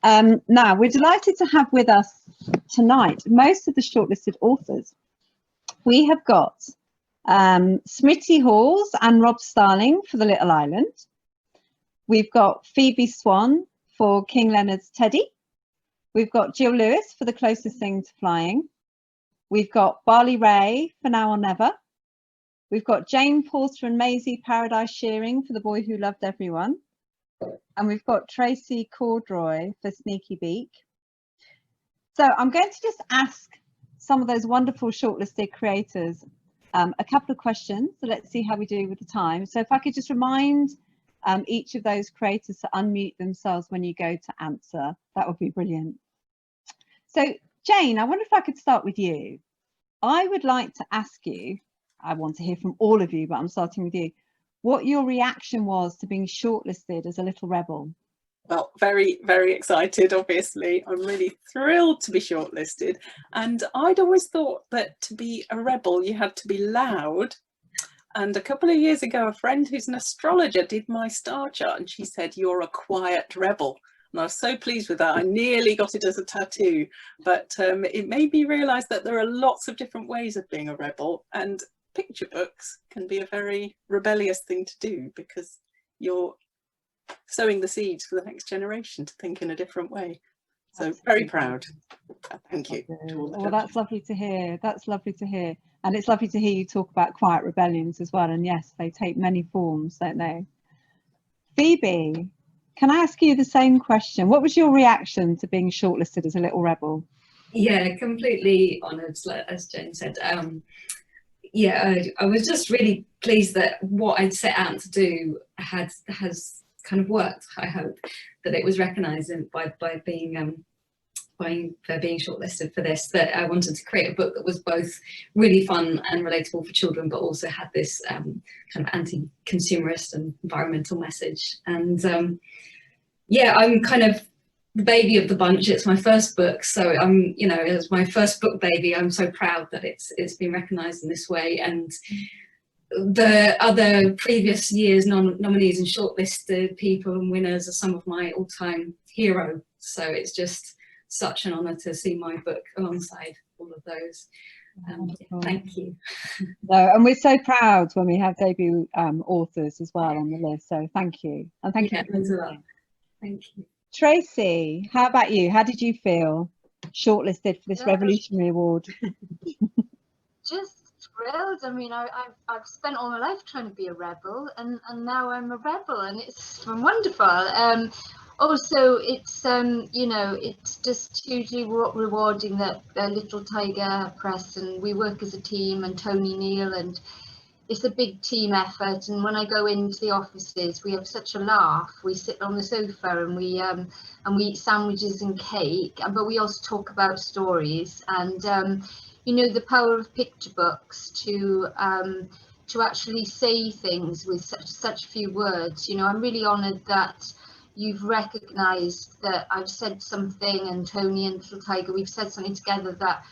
Now, we're delighted to have with us tonight most of the shortlisted authors. We have got Smriti Halls and Rob Starling for The Little Island. We've got Phoebe Swan for King Leonard's Teddy. We've got Gill Lewis for The Closest Thing to Flying. We've got Bali Ray for Now or Never. We've got Jane Porter and Maisie Paradise Shearring for The Boy Who Loved Everyone. And we've got Tracey Corderoy for Sneaky Beak. So I'm going to just ask some of those wonderful shortlisted creators a couple of questions. So let's see how we do with the time. So if I could just remind each of those creators to unmute themselves when you go to answer, that would be brilliant. So Jane, I wonder if I could start with you. I would like to ask you, I want to hear from all of you, but I'm starting with you, what your reaction was to being shortlisted as a little rebel. Well, very, very excited, obviously. I'm really thrilled to be shortlisted. And I'd always thought that to be a rebel, you had to be loud. And a couple of years ago, a friend who's an astrologer did my star chart and she said, "You're a quiet rebel." And I was so pleased with that. I nearly got it as a tattoo, but it made me realise that there are lots of different ways of being a rebel, and picture books can be a very rebellious thing to do because you're sowing the seeds for the next generation to think in a different way. So absolutely. Very proud. Thank you. Well, that's lovely to hear. That's lovely to hear. And it's lovely to hear you talk about quiet rebellions as well. And yes, they take many forms, don't they? Phoebe, can I ask you the same question? What was your reaction to being shortlisted as a little rebel? Yeah, completely honoured, as Jane said. Yeah, I was just really pleased that what I'd set out to do has kind of worked. I hope that it was recognised by being shortlisted for this, that I wanted to create a book that was both really fun and relatable for children, but also had this kind of anti-consumerist and environmental message. And yeah, I'm kind of the baby of the bunch. It's my first book, so I'm, you know, it's my first book baby. I'm so proud that it's been recognised in this way. And the other previous years nominees and shortlisted people and winners are some of my all-time heroes. So it's just such an honour to see my book alongside all of those. Thank you. No, and we're so proud when we have debut authors as well on the list. So thank you, and thank you. Thank you. Tracy, how about you? How did you feel shortlisted for this revolutionary award? Just thrilled. I mean, I've spent all my life trying to be a rebel, and now I'm a rebel, and it's wonderful. Also, it's you know, it's just hugely rewarding that Little Tiger Press, and we work as a team, and Tony Neal, and it's a big team effort. And when I go into the offices, we have such a laugh. We sit on the sofa and we eat sandwiches and cake, but we also talk about stories. And you know, the power of picture books to actually say things with such few words. You know, I'm really honoured that you've recognised that I've said something, and Tony and Little Tiger, we've said something together that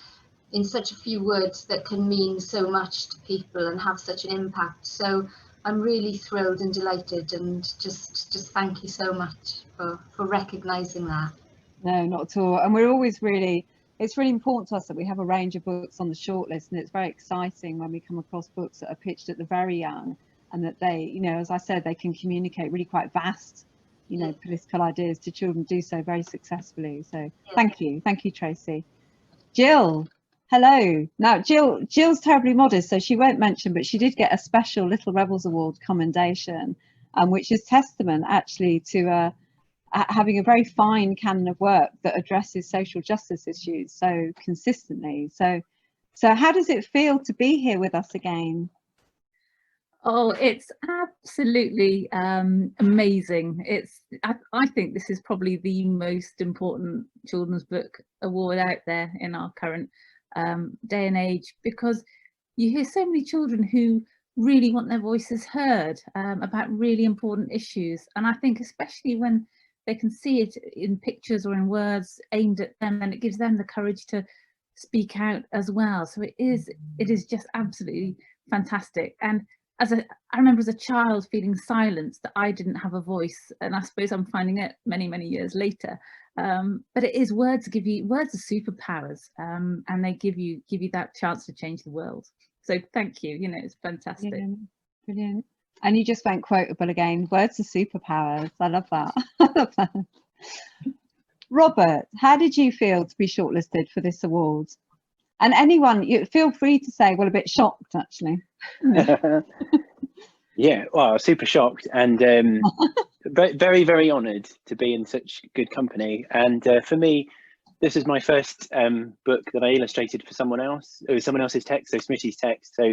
in such a few words that can mean so much to people and have such an impact. So I'm really thrilled and delighted, and just thank you so much for recognising that. No, not at all. And we're always it's really important to us that we have a range of books on the shortlist, and it's very exciting when we come across books that are pitched at the very young, and that they, you know, as I said, they can communicate really quite vast, you know, political ideas to children, do so very successfully. So thank you, Tracy. Gill. Hello. Now, Jill's terribly modest, so she won't mention, but she did get a special Little Rebels Award commendation, which is testament actually to having a very fine canon of work that addresses social justice issues so consistently. So how does it feel to be here with us again? Oh, it's absolutely amazing. I think this is probably the most important children's book award out there in our current day and age, because you hear so many children who really want their voices heard about really important issues, and I think especially when they can see it in pictures or in words aimed at them, and it gives them the courage to speak out as well. So it is just absolutely fantastic. And I remember as a child feeling silenced, that I didn't have a voice, and I suppose I'm finding it many years later. But it is words are superpowers, and they give you that chance to change the world. So thank you. You know, it's fantastic. Brilliant. And you just went quotable again. Words are superpowers. I love that. I love that. Robert, how did you feel to be shortlisted for this award? And anyone, you feel free to say, well, a bit shocked actually. Yeah, well, I was super shocked, and very honoured to be in such good company. And for me, this is my first book that I illustrated for someone else. It was someone else's text, so Smriti's text. So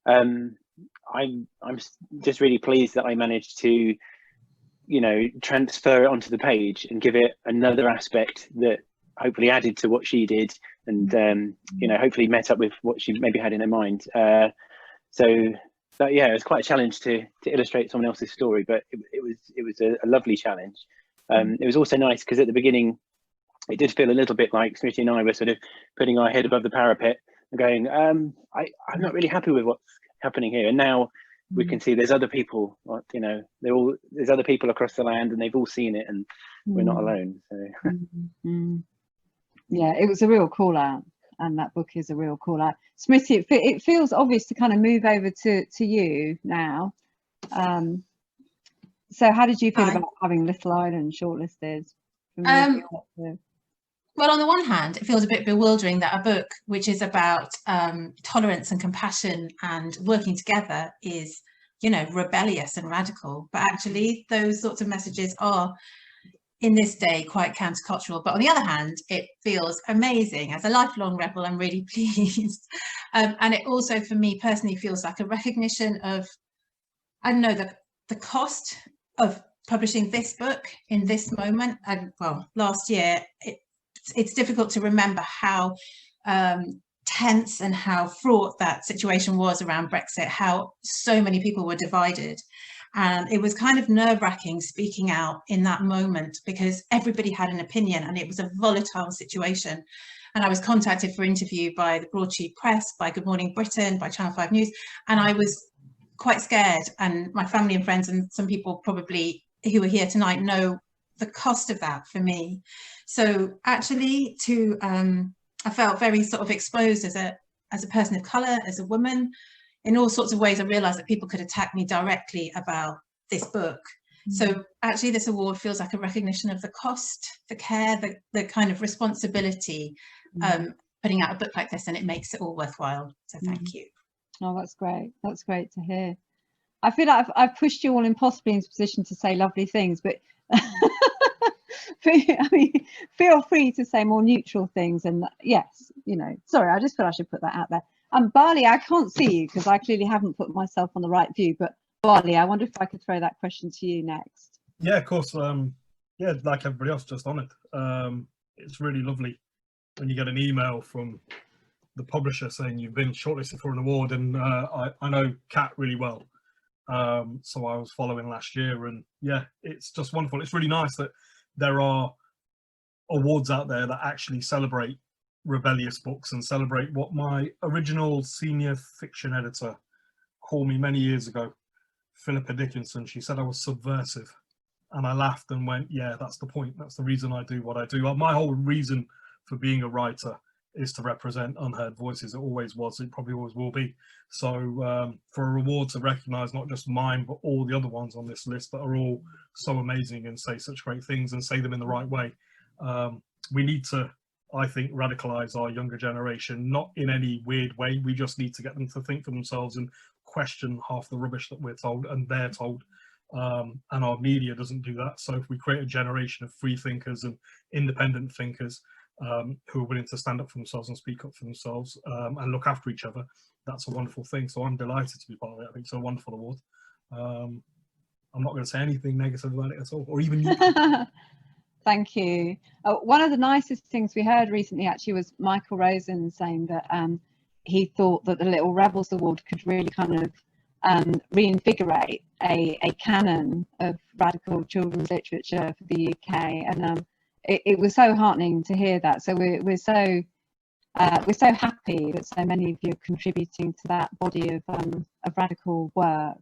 I'm just really pleased that I managed to, you know, transfer it onto the page and give it another aspect that hopefully added to what she did, and you know, hopefully met up with what she maybe had in her mind. So yeah, it was quite a challenge to illustrate someone else's story, but it was a lovely challenge. It was also nice because at the beginning it did feel a little bit like Smriti and I were sort of putting our head above the parapet and going, I'm not really happy with what's happening here. And now we can see there's other people, you know, there's other people across the land, and they've all seen it, and we're not alone. So yeah, it was a real call out, and that book is a real call out. Smriti, it feels obvious to kind of move over to you now. So how did you feel about having Little Island shortlisted? Well, on the one hand, it feels a bit bewildering that a book which is about tolerance and compassion and working together is, you know, rebellious and radical. But actually, those sorts of messages are, in this day, quite countercultural. But on the other hand, it feels amazing. As a lifelong rebel, I'm really pleased. And it also, for me personally, feels like a recognition of, I don't know, the cost of publishing this book in this moment. And well, last year, it's difficult to remember how tense and how fraught that situation was around Brexit, how so many people were divided. And it was kind of nerve-wracking speaking out in that moment, because everybody had an opinion and it was a volatile situation. And I was contacted for interview by the broadsheet press, by Good Morning Britain, by Channel 5 News, and I was quite scared. And my family and friends and some people probably who are here tonight know the cost of that for me. So actually I felt very sort of exposed as a person of colour, as a woman. In all sorts of ways, I realised that people could attack me directly about this book. So actually this award feels like a recognition of the cost, the care, the kind of responsibility putting out a book like this, and it makes it all worthwhile. So thank you. Oh, that's great. That's great to hear. I feel like I've pushed you all impossibly into position to say lovely things, but I mean, feel free to say more neutral things. And yes, you know, sorry, I just feel I should put that out there. Bali, I can't see you because I clearly haven't put myself on the right view, but Bali, I wonder if I could throw that question to you next. Yeah, of course. Yeah, like everybody else, just on it. It's really lovely when you get an email from the publisher saying you've been shortlisted for an award, and I know Kat really well, so I was following last year, and yeah, it's just wonderful. It's really nice that there are awards out there that actually celebrate rebellious books and celebrate what my original senior fiction editor called me many years ago, Philippa Dickinson. She said I was subversive, and I laughed and went, yeah, that's the point. That's the reason I do what I do. My whole reason for being a writer is to represent unheard voices. It always was, it probably always will be. So for a reward to recognise not just mine but all the other ones on this list that are all so amazing and say such great things and say them in the right way, we need to, I think, radicalise our younger generation, not in any weird way. We just need to get them to think for themselves and question half the rubbish that we're told and they're told. And our media doesn't do that. So if we create a generation of free thinkers and independent thinkers who are willing to stand up for themselves and speak up for themselves and look after each other, that's a wonderful thing. So I'm delighted to be part of it. I think it's a wonderful award. I'm not going to say anything negative about it at all, or even you. Thank you. One of the nicest things we heard recently actually was Michael Rosen saying that he thought that the Little Rebels Award could really kind of reinvigorate a canon of radical children's literature for the UK, and it was so heartening to hear that. So we're so we're so happy that so many of you are contributing to that body of radical work.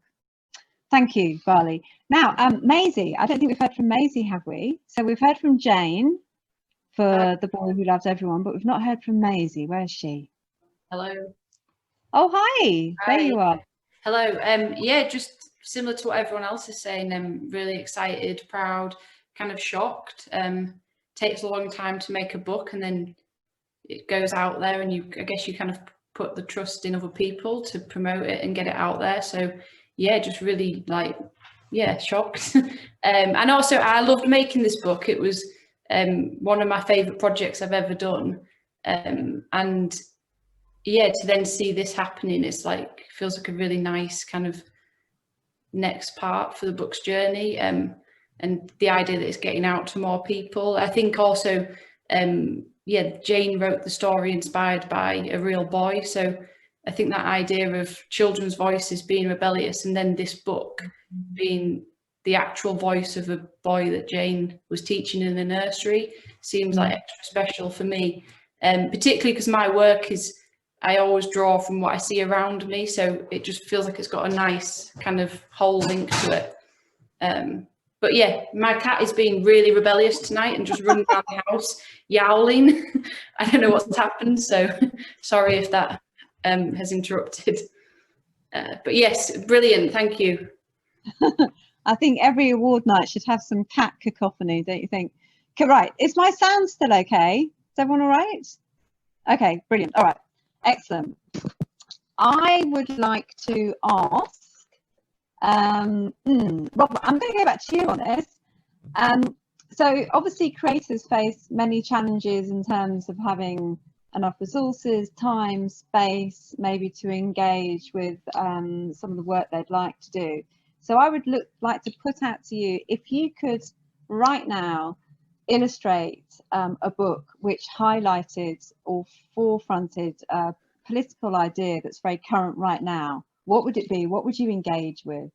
Thank you, Bali. Now, Maisie, I don't think we've heard from Maisie, have we? So we've heard from Jane for The Boy Who Loves Everyone, but we've not heard from Maisie. Where is she? Hello. Oh, hi. There you are. Hello. Yeah, just similar to what everyone else is saying. I'm really excited, proud, kind of shocked. Takes a long time to make a book, and then it goes out there, and I guess you kind of put the trust in other people to promote it and get it out there. So yeah, just really shocked. And also I loved making this book. It was one of my favorite projects I've ever done. And yeah, to then see this happening, it's like, feels like a really nice kind of next part for the book's journey. And the idea that it's getting out to more people. I think also, Jane wrote the story inspired by a real boy. So I think that idea of children's voices being rebellious, and then this book being the actual voice of a boy that Jane was teaching in the nursery, seems like extra special for me. Particularly because my work is, I always draw from what I see around me. So it just feels like it's got a nice kind of whole link to it. But yeah, my cat is being really rebellious tonight and just running around the house, yowling. I don't know what's happened, so sorry if that has interrupted. But yes, brilliant, thank you. I think every award night should have some cat cacophony, don't you think? Okay, right, is my sound still okay? Is everyone all right? Okay, brilliant, all right, excellent. I would like to ask, Rob, I'm going to go back to you on this. So obviously creators face many challenges in terms of having enough resources, time, space, maybe to engage with some of the work they'd like to do. So I would like to put out to you, if you could right now illustrate a book which highlighted or forefronted a political idea that's very current right now, what would it be? What would you engage with?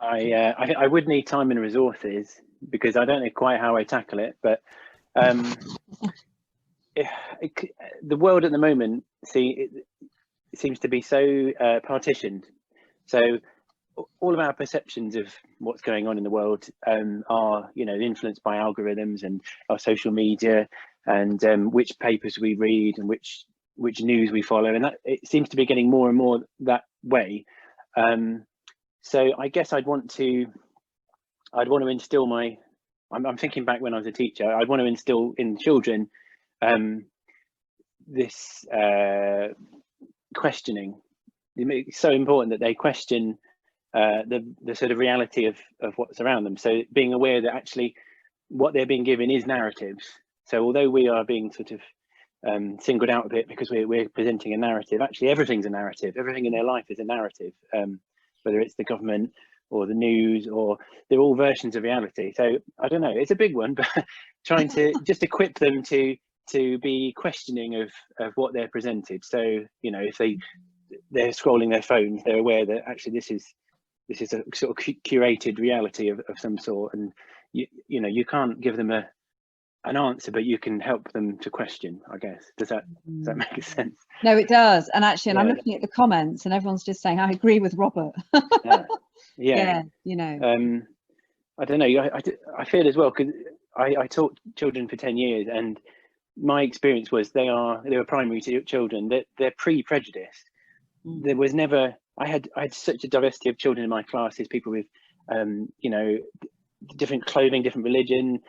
I would need time and resources, because I don't know quite how I tackle it, but the world at the moment seems to be so partitioned. So all of our perceptions of what's going on in the world are, influenced by algorithms and our social media, and which papers we read and which news we follow, and that it seems to be getting more and more that way. So I guess I'd want to instill I'm thinking back when I was a teacher, I'd want to instill in children this questioning. It's so important that they question the sort of reality of what's around them. So being aware that actually what they're being given is narratives. So although we are being sort of singled out a bit because we're presenting a narrative, actually everything's a narrative. Everything in their life is a narrative, whether it's the government or the news, or they're all versions of reality. So I don't know, it's a big one, but trying to just equip them to be questioning of what they're presented. So if they're scrolling their phones, they're aware that actually this is a sort of curated reality of some sort, and you can't give them an answer, but you can help them to question, I guess. Does that make sense? No, it does. And actually, and I'm looking at the comments, and everyone's just saying, I agree with Robert. Yeah. I don't know. I feel as well, because I taught children for 10 years, and my experience was they were primary children. They're pre-prejudiced. There was never. I had such a diversity of children in my classes. People with, different clothing, different religion,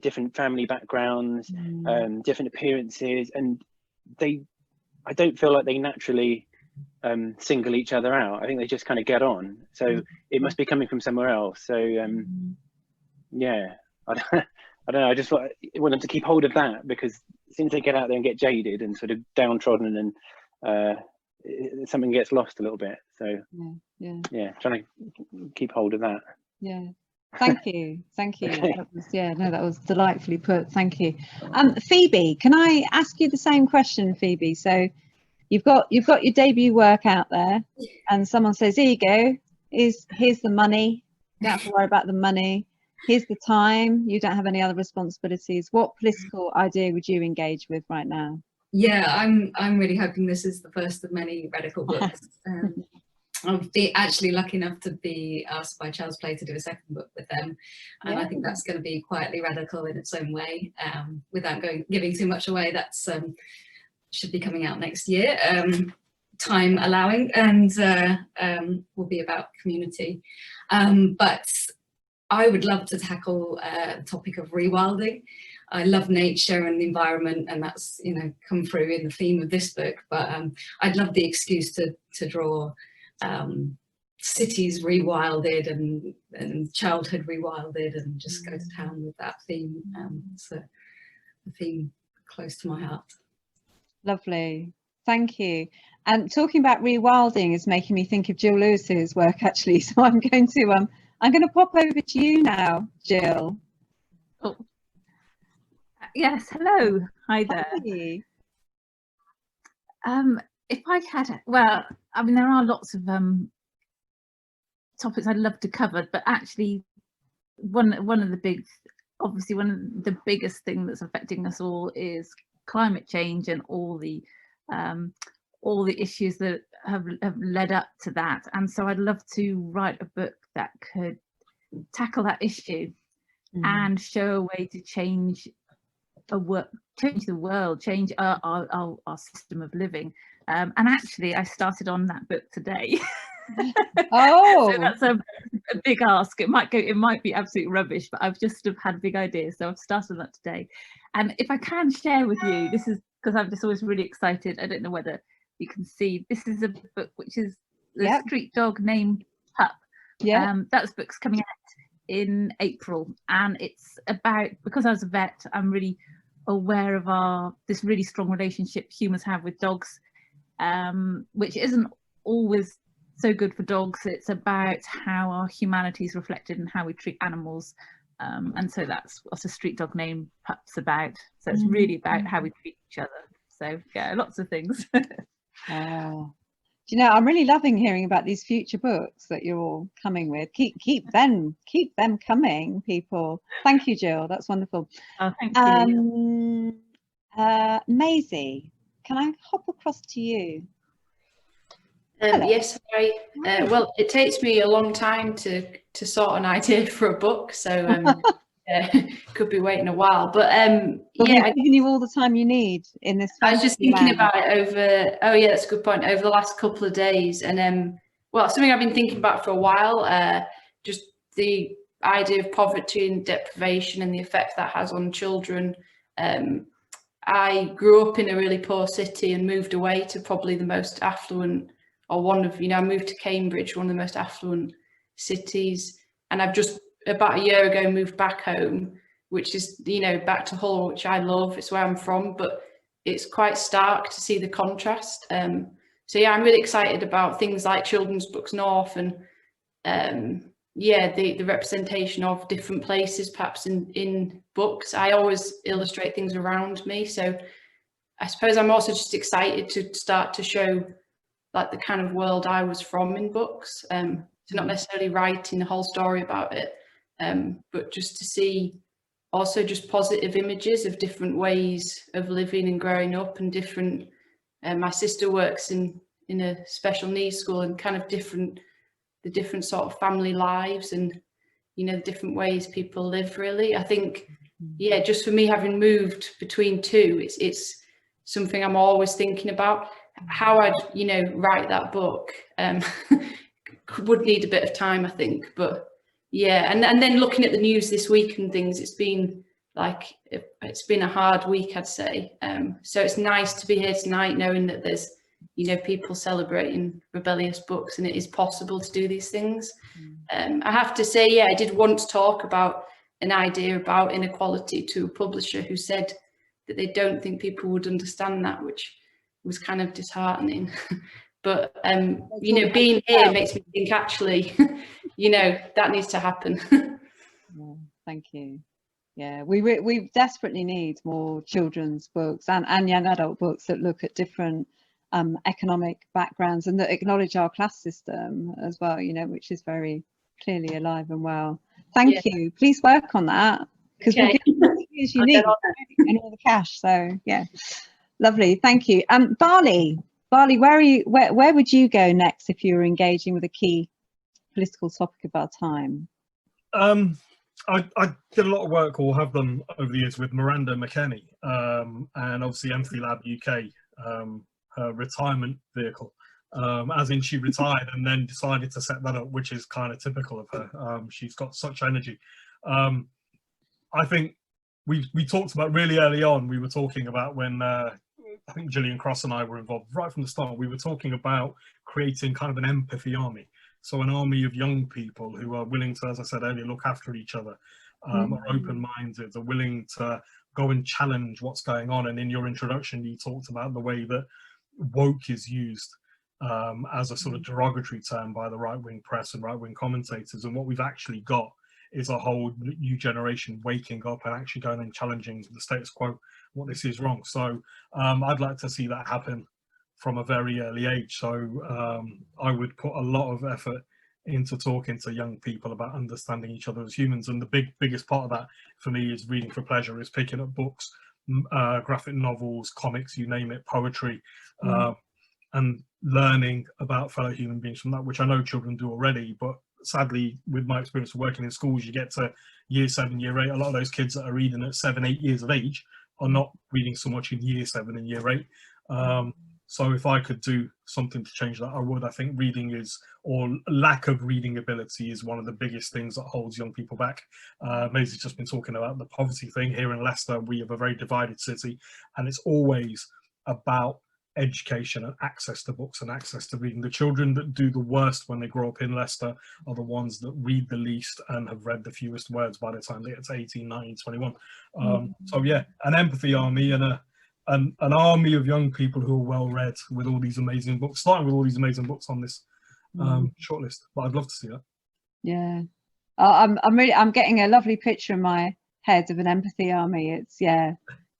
different family backgrounds, different appearances, and I don't feel like they naturally single each other out. I think they just kind of get on. So it must be coming from somewhere else. So yeah, I don't know. I just want them to keep hold of that, because as soon as they get out there and get jaded and sort of downtrodden, and something gets lost a little bit. So yeah, trying to keep hold of that. Yeah. Thank you. Okay. That was delightfully put. Thank you. Phoebe, can I ask you the same question, Phoebe? So you've got your debut work out there, and someone says, here you go, here's the money, you don't have to worry about the money, here's the time, you don't have any other responsibilities. What political idea would you engage with right now? Yeah, I'm really hoping this is the first of many radical books. I've been actually lucky enough to be asked by Child's Play to do a second book with them, and I think that's going to be quietly radical in its own way. Without giving too much away, that's should be coming out next year, time allowing, and will be about community. But I would love to tackle the topic of rewilding. I love nature and the environment, and that's, you know, come through in the theme of this book. But I'd love the excuse to draw cities rewilded and childhood rewilded, and just go to town with that theme. It's a theme close to my heart. Lovely, thank you. And talking about rewilding is making me think of Gill Lewis's work, actually. So I'm going to pop over to you now, Gill. Oh. Yes, hello. Hi there. Hi. If I had, well, I mean, there are lots of topics I'd love to cover, but actually one of the biggest thing that's affecting us all is climate change and all the issues that have led up to that. And so I'd love to write a book that could tackle that issue and show a way to change the world, change our system of living. And actually I started on that book today. Oh, so that's a big ask. It might be absolute rubbish, but I've just had a big idea, so I've started that today. And if I can share with you, this is because I'm just always really excited. I don't know whether you can see, this is a book which is the Street Dog Named Pup. That book's coming out in April, and it's about, because I was a vet, I'm really aware of this really strong relationship humans have with dogs, which isn't always so good for dogs. It's about how our humanity is reflected in how we treat animals, and so that's what A Street Dog Named Pup's about. So it's really about how we treat each other. So yeah, lots of things. Oh. Do you know, I'm really loving hearing about these future books that you're all coming with. Keep them coming, people. Thank you, Gill. That's wonderful. Oh, thank you. Maisie, can I hop across to you? Yes, well, it takes me a long time to sort an idea for a book, so could be waiting a while. But yeah, we've given you all the time you need in this. I was just thinking about it over. Oh yeah, that's a good point. Over the last couple of days, and well, something I've been thinking about for a while. Just the idea of poverty and deprivation and the effect that has on children. I grew up in a really poor city and moved away to probably the most affluent, or one of, I moved to Cambridge, one of the most affluent cities, and I've just about a year ago moved back home, which is, back to Hull, which I love. It's where I'm from, but it's quite stark to see the contrast. So yeah, I'm really excited about things like Children's Books North, and yeah, the representation of different places perhaps in books. I always illustrate things around me, so I suppose I'm also just excited to start to show like the kind of world I was from in books. So not necessarily writing the whole story about it, but just to see also just positive images of different ways of living and growing up, and different. My sister works in a special needs school, and kind of the different sort of family lives, and the different ways people live. Really, I think, yeah, just for me, having moved between two, it's something I'm always thinking about. How I'd write that book would need a bit of time, I think, but yeah. And then looking at the news this week and things, it's been a hard week, I'd say. So it's nice to be here tonight knowing that there's people celebrating rebellious books, and it is possible to do these things. I have to say, yeah, I did once talk about an idea about inequality to a publisher who said that they don't think people would understand that, which was kind of disheartening. But being here makes me think, actually, that needs to happen. Yeah, thank you. Yeah, we desperately need more children's books and young adult books that look at different economic backgrounds and that acknowledge our class system as well, which is very clearly alive and well. Thank you. Please work on that, because we'll give you the years you need and all the cash. So yeah, Lovely, thank you. Bali, where are you? Where would you go next if you were engaging with a key political topic of our time? I did a lot of work, or have done over the years, with Miranda McKenney, and obviously Empathy Lab UK, her retirement vehicle. As in, she retired and then decided to set that up, which is kind of typical of her. She's got such energy. I think we talked about really early on. We were talking about when I think Gillian Cross and I were involved right from the start. We were talking about creating kind of an empathy army. So an army of young people who are willing to, as I said earlier, look after each other, are open-minded, are willing to go and challenge what's going on. And in your introduction, you talked about the way that woke is used as a sort of derogatory term by the right-wing press and right-wing commentators. And what we've actually got is a whole new generation waking up and actually going and challenging the status quo, what this is wrong. So I'd like to see that happen from a very early age. So I would put a lot of effort into talking to young people about understanding each other as humans. And the biggest part of that for me is reading for pleasure, is picking up books, graphic novels, comics, you name it, poetry, and learning about fellow human beings from that, which I know children do already. But sadly, with my experience of working in schools, you get to year 7, year 8, a lot of those kids that are reading at 7, 8 years of age are not reading so much in year 7 and year 8. So if I could do something to change that, I would. I think reading is, or lack of reading ability, is one of the biggest things that holds young people back. Maisie's just been talking about the poverty thing. Here in Leicester, we have a very divided city, and it's always about education and access to books and access to reading. The children that do the worst when they grow up in Leicester are the ones that read the least and have read the fewest words by the time they get to 18, 19, 21. So yeah, an empathy army and an army of young people who are well read, with all these amazing books, starting with all these amazing books on this shortlist. But I'd love to see that. Yeah, I'm getting a lovely picture in my head of an empathy army. It's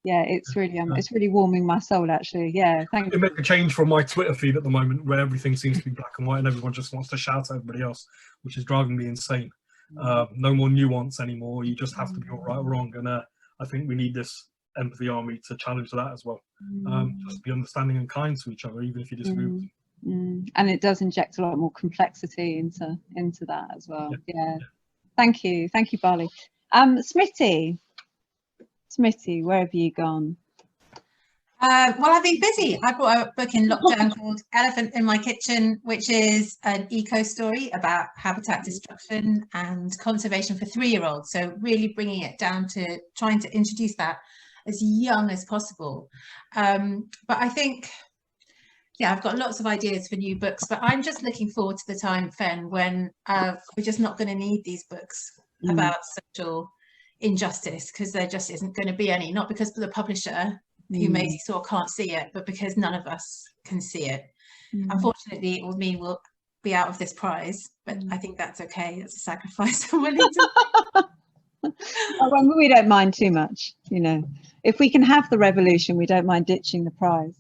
it's really warming my soul, actually. Yeah, thank you. Make a change from my Twitter feed at the moment, where everything seems to be black and white and everyone just wants to shout at everybody else, which is driving me insane. No more nuance anymore. You just have to be all right or wrong. And I think we need this empathy army to challenge that as well. Just be understanding and kind to each other, even if you disagree with them. And it does inject a lot more complexity into that as well. Yeah. Thank you, Bali. Smriti, where have you gone? Well, I've been busy. I brought a book in lockdown called Elephant in My Kitchen, which is an eco story about habitat destruction and conservation for 3-year-olds. So really bringing it down to trying to introduce that as young as possible. But I think, I've got lots of ideas for new books, but I'm just looking forward to the time, Fen, when we're just not going to need these books about social injustice, because there just isn't going to be any, not because the publisher who Maisie saw can't see it, but because none of us can see it. Unfortunately, it will mean we'll be out of this prize, but I think that's okay. It's a sacrifice I'm willing to make. Well, we don't mind too much, if we can have the revolution, we don't mind ditching the prize.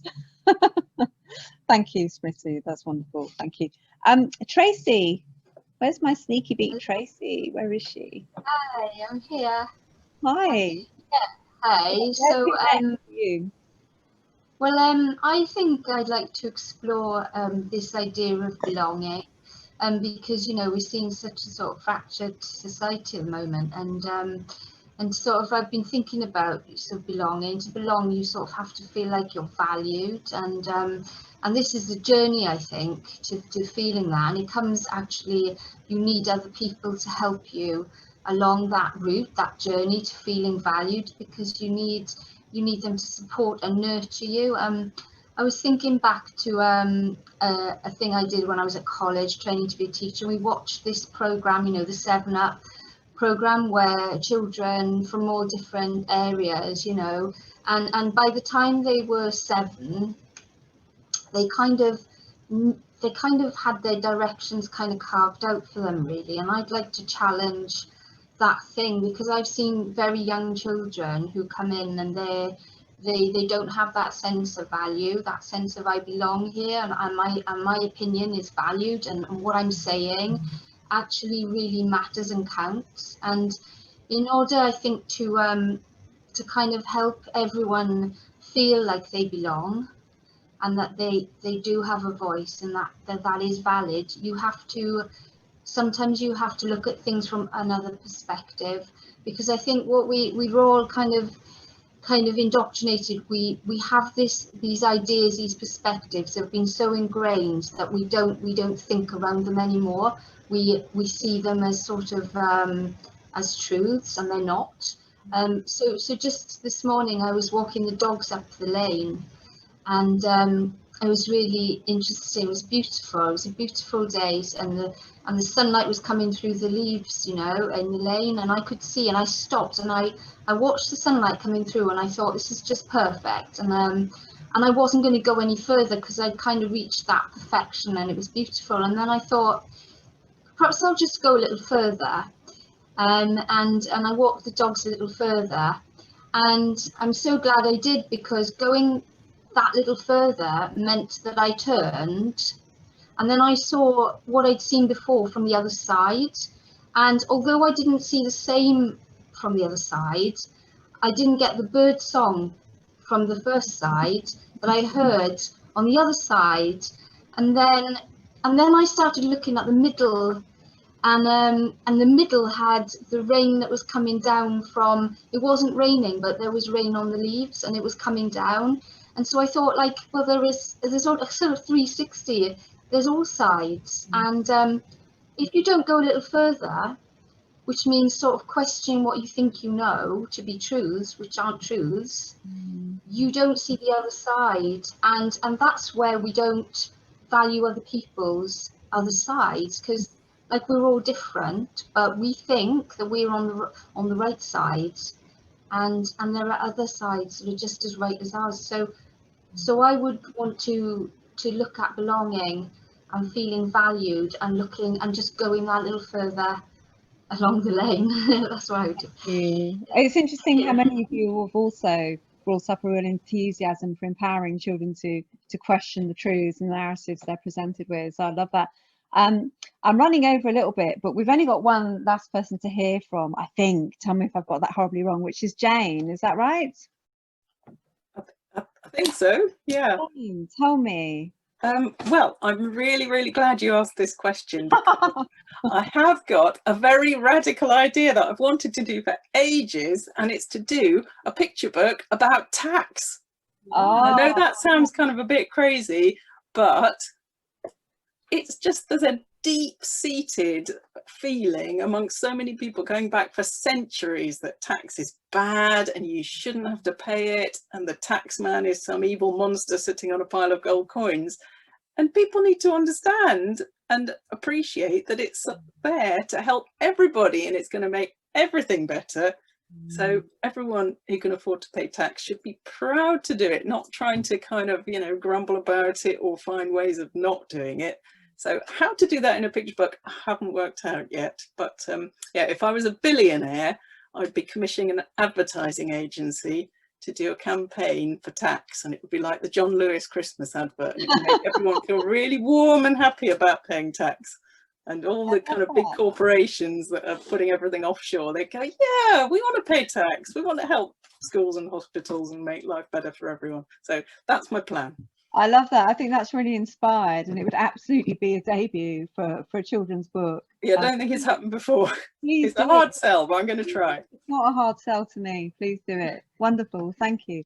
Thank you, Smriti, that's wonderful. Thank you. Tracey, where's my sneaky beak Tracey? Where is she? Hi, I'm here. Hi. Hi. So I think I'd like to explore this idea of belonging, because we're seeing such a sort of fractured society at the moment, and sort of I've been thinking about sort of belonging. To belong, you sort of have to feel like you're valued, and this is a journey, I think, to feeling that, and it comes actually, you need other people to help you along that route, that journey to feeling valued, because you need them to support and nurture you. I was thinking back to a thing I did when I was at college training to be a teacher. We watched this program, the 7-Up program, where children from all different areas, and by the time they were 7, they kind of had their directions kind of carved out for them, really. And I'd like to challenge that thing, because I've seen very young children who come in and they don't have that sense of value, that sense of I belong here, and my opinion is valued, and what I'm saying actually really matters and counts. And in order, I think, to to kind of help everyone feel like they belong, and that they do have a voice, and that is valid. Sometimes you have to look at things from another perspective, because I think what we're all kind of indoctrinated. We have these ideas, these perspectives have been so ingrained that we don't think around them anymore. We see them as sort of as truths, and they're not. So just this morning I was walking the dogs up the lane, and it was really interesting. It was beautiful. It was a beautiful day, and the sunlight was coming through the leaves, you know, in the lane, and I could see, and I stopped and I watched the sunlight coming through, and I thought, this is just perfect. And I wasn't going to go any further because I'd kind of reached that perfection, and it was beautiful. And then I thought, perhaps I'll just go a little further. And I walked the dogs a little further, and I'm so glad I did, because going that little further meant that I turned, and then I saw what I'd seen before from the other side. And although I didn't see the same from the other side, I didn't get the bird song from the first side that I heard on the other side. And then I started looking at the middle, and the middle had the rain that was coming down from, it wasn't raining, but there was rain on the leaves, and it was coming down. And so I thought, like, well, there's sort of 360, there's all sides. And if you don't go a little further, which means sort of questioning what you think you know to be truths, which aren't truths, you don't see the other side. And that's where we don't value other people's other sides, because, like, we're all different, but we think that we're on the right side, and there are other sides that are just as right as ours. So I would want to look at belonging and feeling valued, and looking and just going that little further along the lane. That's what I would do. It's interesting how many of you have also brought up a real enthusiasm for empowering children to question the truths and narratives they're presented with. So I love that. I'm running over a little bit, but we've only got one last person to hear from, I think. Tell me if I've got that horribly wrong, which is Jane. Is that right? I think so, yeah. Jane, tell me. Well, I'm really, really glad you asked this question, because I have got a very radical idea that I've wanted to do for ages, and it's to do a picture book about tax. I know that sounds kind of a bit crazy, but it's just, there's a deep-seated feeling amongst so many people going back for centuries that tax is bad and you shouldn't have to pay it, and the tax man is some evil monster sitting on a pile of gold coins. And people need to understand and appreciate that it's there to help everybody, and it's going to make everything better. So everyone who can afford to pay tax should be proud to do it, not trying to kind of, you know, grumble about it or find ways of not doing it. So how to do that in a picture book, I haven't worked out yet. But yeah, if I was a billionaire, I'd be commissioning an advertising agency to do a campaign for tax, and it would be like the John Lewis Christmas advert, and it would make everyone feel really warm and happy about paying tax. And all the kind of big corporations that are putting everything offshore, they go, yeah, we want to pay tax, we want to help schools and hospitals and make life better for everyone. So that's my plan. I love that. I think that's really inspired, and it would absolutely be a debut for a children's book. Yeah, I don't think it's happened before. Please, it's a hard sell, but I'm going to try. It's not a hard sell to me. Please do it. Wonderful. Thank you.